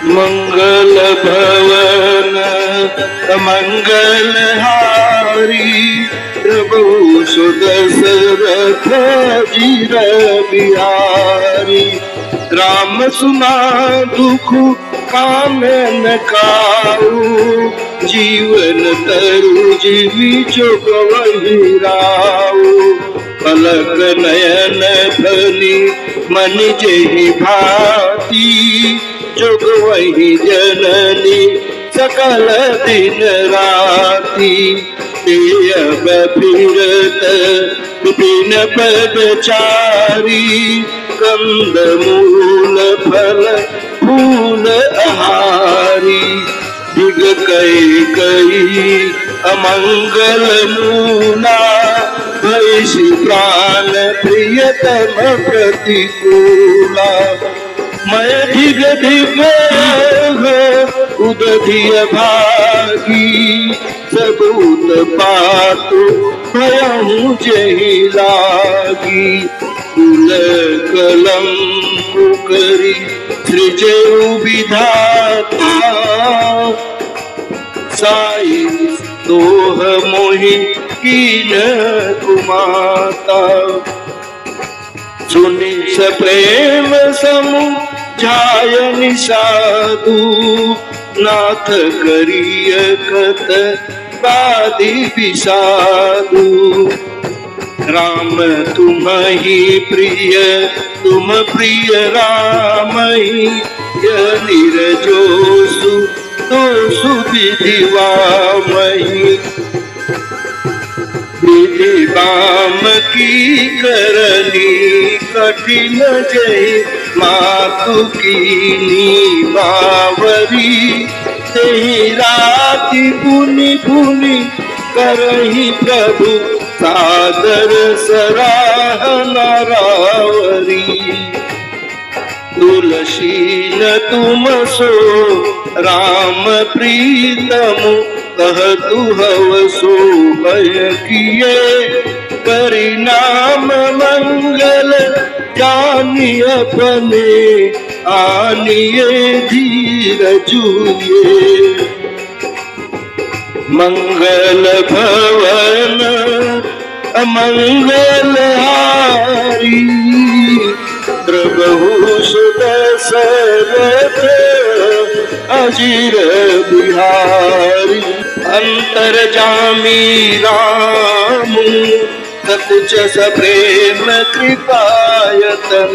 मंगल भवन मंगलहारी प्रभु सुदशरथ जीर बिहारी। राम सुना दुख कानन काऊ जीवन तरु जीवी जोगवहि राऊ। पलक नयन धनी मन जेहि भांति जोगवहि जननी सकल दिन राति। अब फिरत बिन पदचारी कंद मूल फल फूल आहारी। दिग कई अमंगल मूला भैषि प्राण प्रियतम प्रतिकूला। मैं धिग धिग उदधिय भागी सबूत पातु भयहु जेहि लागी। कुल कलम करी सृजेउ विधाता साई दोह मोहि कीन कुमाता। सुनि सप्रेम समुझाय साधु नाथ करिय कत बादी विषादु। राम तुम ही प्रिय तुम प्रिय राम ही निर्जोसु दोषु विधि वामहि। विधि वाम की करनी कठिन जय मातु कीनी बावरी। तेहि राति पुनि पुनि करहि प्रभु सादर सराहना रावरी। तुलसी न तुम सो राम प्रीतम कहतु हव सो भय किए। परिणाम मंगल जानि अपने आनिए धीर जुए। मंगल भवन मंगलहारी प्रभु सुदशरथ अजीर बिहारी। अंतर्जामी राम सकुच सप्रेम कृपायतन।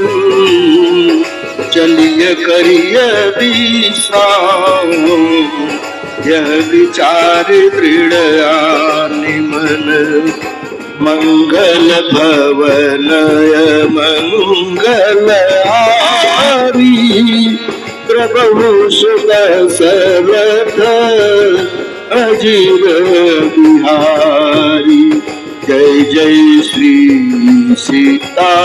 चलिय करिय विश्राम यह विचार दृढ़ आनि मन। मंगल भवन मंगलहारी प्रभु सुदशरथ अजीर बिहारी। जय जय श्री सीताराम।